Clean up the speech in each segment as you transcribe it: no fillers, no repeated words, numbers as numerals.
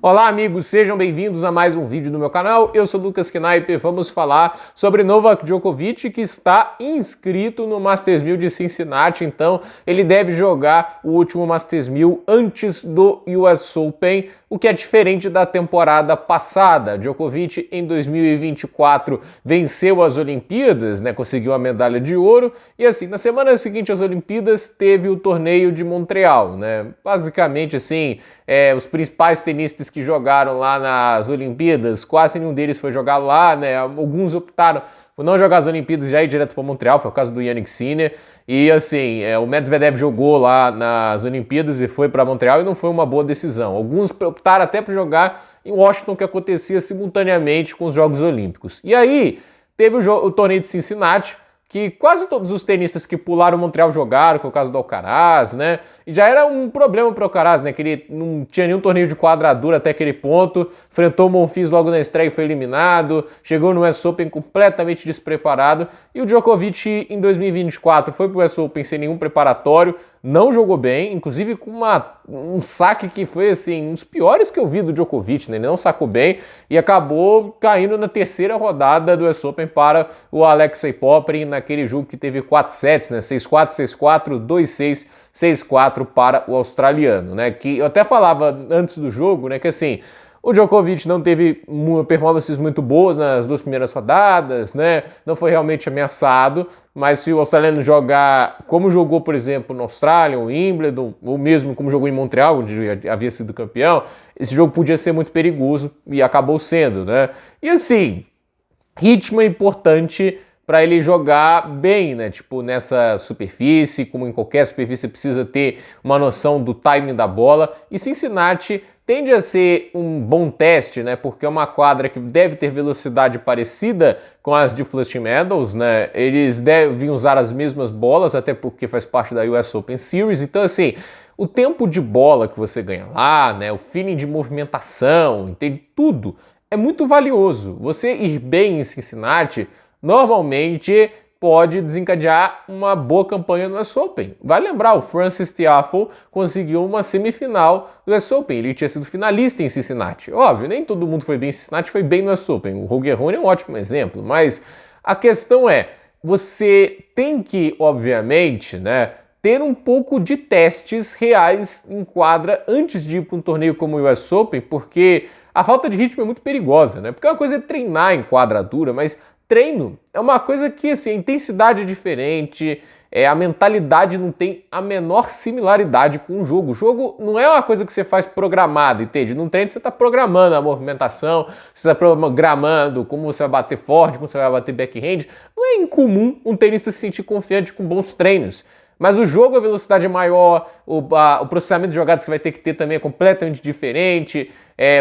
Olá amigos, sejam bem-vindos a mais um vídeo do meu canal. Eu sou Lucas Knipe, vamos falar sobre Novak Djokovic, que está inscrito no Masters 1000 de Cincinnati, então ele deve jogar o último Masters 1000 antes do US Open, o que é diferente da temporada passada. Djokovic em 2024 venceu as Olimpíadas, conseguiu a medalha de ouro, e assim, na semana seguinte às Olimpíadas teve o torneio de Montreal, Basicamente assim, os principais tenistas que jogaram lá nas Olimpíadas, quase nenhum deles foi jogar lá, Alguns optaram por não jogar as Olimpíadas e já ir direto para Montreal, foi o caso do Jannik Sinner, e assim, o Medvedev jogou lá nas Olimpíadas e foi para Montreal e não foi uma boa decisão. Alguns optaram até por jogar em Washington, que acontecia simultaneamente com os Jogos Olímpicos. E aí, teve o torneio de Cincinnati, que quase todos os tenistas que pularam Montreal jogaram, que é o caso do Alcaraz, E já era um problema para o Alcaraz, que ele não tinha nenhum torneio de quadradura até aquele ponto, enfrentou o Monfils logo na estreia e foi eliminado, chegou no US Open completamente despreparado, e o Djokovic em 2024 foi para o US Open sem nenhum preparatório, não jogou bem, inclusive com um saque que foi assim, um dos piores que eu vi do Djokovic, Ele não sacou bem e acabou caindo na terceira rodada do US Open para o Alexei Popyrin, naquele jogo que teve 4 sets, 6-4, 6-4, 2-6, 6-4 para o australiano, Que eu até falava antes do jogo, que assim, o Djokovic não teve performances muito boas nas duas primeiras rodadas, Não foi realmente ameaçado, mas se o australiano jogar como jogou, por exemplo, no Austrália, o Wimbledon, ou mesmo como jogou em Montreal, onde havia sido campeão, esse jogo podia ser muito perigoso e acabou sendo, E assim, ritmo é importante para ele jogar bem, nessa superfície, como em qualquer superfície, precisa ter uma noção do timing da bola, e Cincinnati tende a ser um bom teste, Porque é uma quadra que deve ter velocidade parecida com as de Flushing Meadows, Eles devem usar as mesmas bolas, até porque faz parte da US Open Series, então assim, o tempo de bola que você ganha lá, o feeling de movimentação, entende? Tudo é muito valioso. Você ir bem em Cincinnati normalmente pode desencadear uma boa campanha no US Open. Vale lembrar, o Frances Tiafoe conseguiu uma semifinal do US Open. Ele tinha sido finalista em Cincinnati. Óbvio, nem todo mundo foi bem em Cincinnati, foi bem no US Open. O Roger Rune é um ótimo exemplo, mas a questão é, você tem que, obviamente, ter um pouco de testes reais em quadra antes de ir para um torneio como o US Open, porque a falta de ritmo é muito perigosa, Porque uma coisa é treinar em quadra dura, mas treino é uma coisa que, assim, a intensidade é diferente, a mentalidade não tem a menor similaridade com o jogo. O jogo não é uma coisa que você faz programada, entende? No treino você está programando a movimentação, você está programando como você vai bater forte, como você vai bater backhand. Não é incomum um tenista se sentir confiante com bons treinos. Mas o jogo, a velocidade é maior, o processamento de jogadas que você vai ter que ter também é completamente diferente,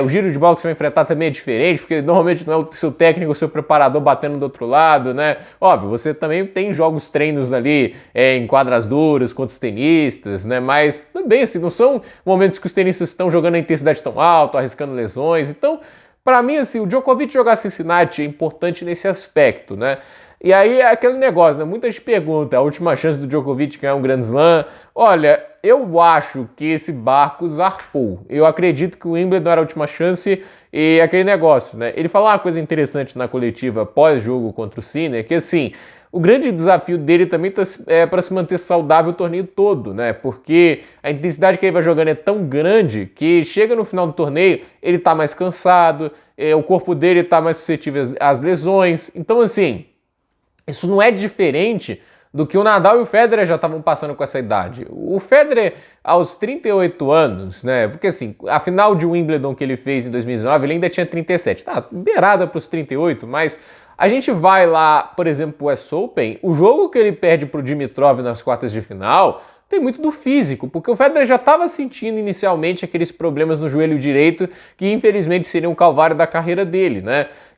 o giro de bola que você vai enfrentar também é diferente, porque normalmente não é o seu técnico, o seu preparador batendo do outro lado, Óbvio, você também tem jogos, treinos ali em quadras duras contra os tenistas, Mas também, assim, não são momentos que os tenistas estão jogando a intensidade tão alta, arriscando lesões. Então, para mim, assim, o Djokovic jogar Cincinnati é importante nesse aspecto, E aí é aquele negócio, Muita gente pergunta, a última chance do Djokovic ganhar um Grand Slam. Olha, eu acho que esse barco zarpou. Eu acredito que o Wimbledon era a última chance e aquele negócio, Ele falou uma coisa interessante na coletiva pós-jogo contra o Sinner, que assim, o grande desafio dele também é para se manter saudável o torneio todo, Porque a intensidade que ele vai jogando é tão grande que chega no final do torneio, ele tá mais cansado, o corpo dele tá mais suscetível às lesões. Então assim, isso não é diferente do que o Nadal e o Federer já estavam passando com essa idade. O Federer, aos 38 anos, Porque assim, a final de Wimbledon que ele fez em 2019, ele ainda tinha 37. Tá, beirada para os 38, mas a gente vai lá, por exemplo, pro US Open, o jogo que ele perde pro Dimitrov nas quartas de final tem muito do físico, porque o Federer já estava sentindo inicialmente aqueles problemas no joelho direito que infelizmente seriam um calvário da carreira dele,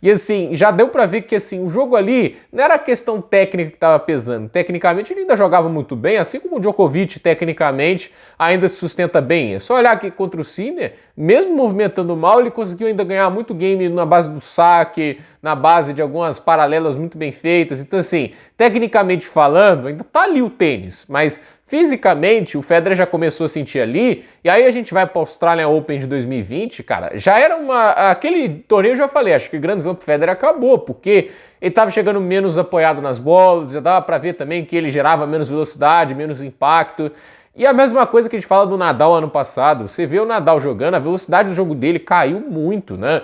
E assim, já deu para ver que assim, o jogo ali não era a questão técnica que estava pesando. Tecnicamente ele ainda jogava muito bem, assim como o Djokovic tecnicamente ainda se sustenta bem. É só olhar aqui contra o Sinner, mesmo movimentando mal, ele conseguiu ainda ganhar muito game na base do saque, na base de algumas paralelas muito bem feitas. Então assim, tecnicamente falando, ainda tá ali o tênis, mas fisicamente, o Federer já começou a sentir ali, e aí a gente vai para o Australian Open de 2020, cara, já era aquele torneio, eu já falei, acho que o Grand Slam pro Federer acabou, porque ele estava chegando menos apoiado nas bolas, já dava para ver também que ele gerava menos velocidade, menos impacto. E a mesma coisa que a gente fala do Nadal ano passado, você vê o Nadal jogando, a velocidade do jogo dele caiu muito, né?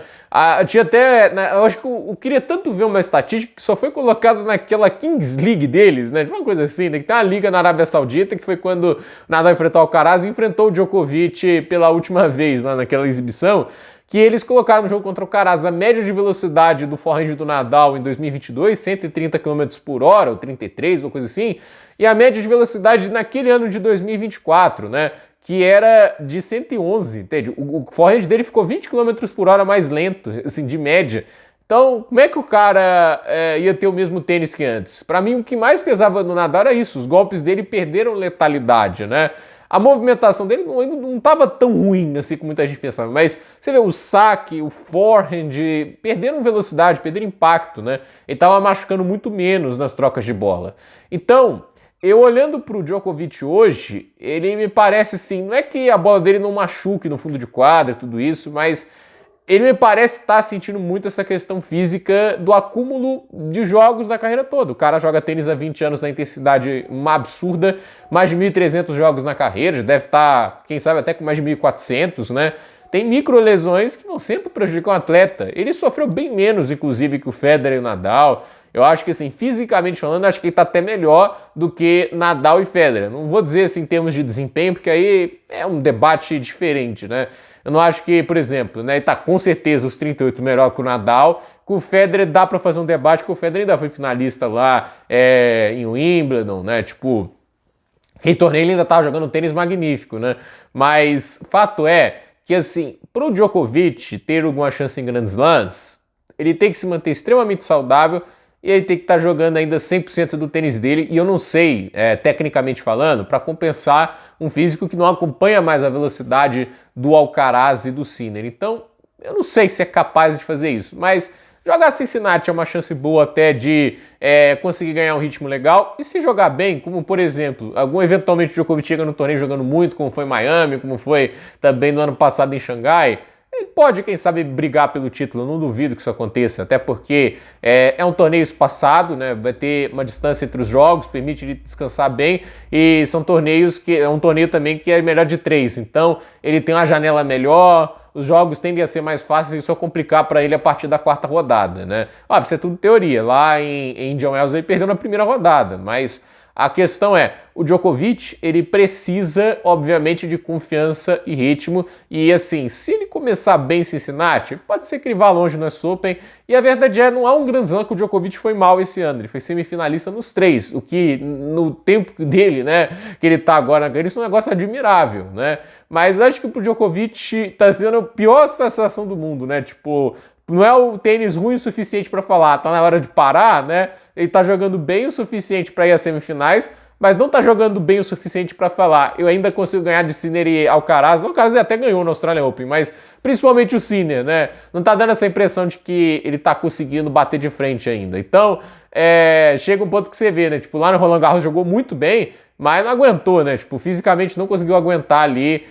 Tinha até, né, eu acho que eu queria tanto ver uma estatística que só foi colocada naquela Kings League deles, né? De uma coisa assim, né? Que tem uma liga na Arábia Saudita, que foi quando o Nadal enfrentou o Alcaraz e enfrentou o Djokovic pela última vez lá naquela exibição, que eles colocaram no jogo contra o Alcaraz a média de velocidade do forehand do Nadal em 2022, 130 km por hora, ou 33, ou coisa assim, e a média de velocidade naquele ano de 2024, né, que era de 111, entende? O forehand dele ficou 20 km por hora mais lento, assim, de média. Então, como é que o cara ia ter o mesmo tênis que antes? Para mim, o que mais pesava no Nadal era isso, os golpes dele perderam letalidade, né? A movimentação dele não estava tão ruim assim como muita gente pensava, mas você vê o saque, o forehand, perderam velocidade, perderam impacto, né? Ele estava machucando muito menos nas trocas de bola. Então, eu olhando para o Djokovic hoje, ele me parece assim, não é que a bola dele não machuque no fundo de quadra, tudo isso, mas ele me parece estar sentindo muito essa questão física do acúmulo de jogos da carreira toda. O cara joga tênis há 20 anos na intensidade uma absurda, mais de 1.300 jogos na carreira, já deve estar, quem sabe, até com mais de 1.400, né? Tem micro lesões que não sempre prejudicam o atleta. Ele sofreu bem menos, inclusive, que o Federer e o Nadal. Eu acho que, assim, fisicamente falando, acho que ele está até melhor do que Nadal e Federer. Não vou dizer, assim, em termos de desempenho, porque aí é um debate diferente, né? Eu não acho que, por exemplo, né, ele está com certeza os 38 melhor que o Nadal. Com o Federer dá para fazer um debate, que o Federer ainda foi finalista lá em Wimbledon, né? Tipo, aquele torneio ele ainda estava jogando um tênis magnífico, né? Mas fato é que, assim, para o Djokovic ter alguma chance em Grand Slams, ele tem que se manter extremamente saudável e ele tem que estar jogando ainda 100% do tênis dele, e eu não sei, tecnicamente falando, para compensar um físico que não acompanha mais a velocidade do Alcaraz e do Sinner. Então, eu não sei se é capaz de fazer isso, mas jogar Cincinnati é uma chance boa até de conseguir ganhar um ritmo legal, e se jogar bem, como por exemplo, eventualmente o Djokovic chega no torneio jogando muito, como foi em Miami, como foi também no ano passado em Xangai, ele pode, quem sabe, brigar pelo título, eu não duvido que isso aconteça, até porque é um torneio espaçado, né? Vai ter uma distância entre os jogos, permite ele descansar bem, e são torneios que é um torneio também que é melhor de 3, então ele tem uma janela melhor, os jogos tendem a ser mais fáceis e isso vai complicar para ele a partir da 4ª rodada, né? Isso é tudo teoria, lá em Indian Wells ele perdeu na primeira rodada, mas a questão é, o Djokovic, ele precisa, obviamente, de confiança e ritmo, e assim, se ele começar bem em Cincinnati, pode ser que ele vá longe no US Open, e a verdade é, não há um Grand Slam que o Djokovic foi mal esse ano, ele foi semifinalista nos 3, o que no tempo dele, né, que ele tá agora na carreira, isso é um negócio admirável, né, mas acho que pro Djokovic tá sendo a pior sensação do mundo, né, tipo, não é o tênis ruim o suficiente para falar, tá na hora de parar, né? Ele tá jogando bem o suficiente para ir às semifinais, mas não tá jogando bem o suficiente para falar, eu ainda consigo ganhar de Sinner e Alcaraz. O Alcaraz até ganhou no Australian Open, mas principalmente o Sinner, né? Não tá dando essa impressão de que ele tá conseguindo bater de frente ainda. Então, chega um ponto que você vê, né? Tipo, lá no Roland Garros jogou muito bem, mas não aguentou, né? Tipo, fisicamente não conseguiu aguentar ali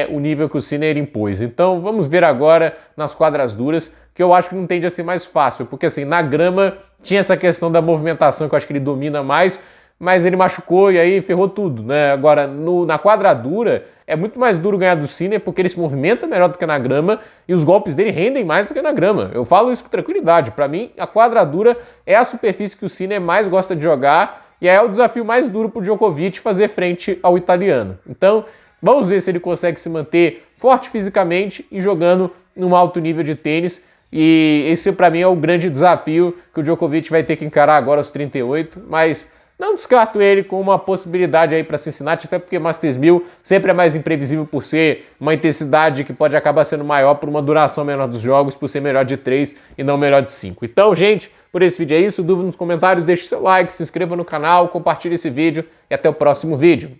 o nível que o Sinner impôs. Então, vamos ver agora nas quadras duras, que eu acho que não tende a ser mais fácil, porque assim, na grama tinha essa questão da movimentação que eu acho que ele domina mais, mas ele machucou e aí ferrou tudo, né? Agora, na quadradura, é muito mais duro ganhar do Sinner porque ele se movimenta melhor do que na grama e os golpes dele rendem mais do que na grama. Eu falo isso com tranquilidade. Para mim, a quadradura é a superfície que o Sinner mais gosta de jogar e é o desafio mais duro para o Djokovic fazer frente ao italiano. Então, vamos ver se ele consegue se manter forte fisicamente e jogando num alto nível de tênis. E esse, para mim, é o grande desafio que o Djokovic vai ter que encarar agora aos 38, mas não descarto ele com uma possibilidade aí para Cincinnati, até porque Masters 1000 sempre é mais imprevisível por ser uma intensidade que pode acabar sendo maior por uma duração menor dos jogos, por ser melhor de 3 e não melhor de 5. Então, gente, por esse vídeo é isso. Dúvida nos comentários, deixe seu like, se inscreva no canal, compartilhe esse vídeo e até o próximo vídeo.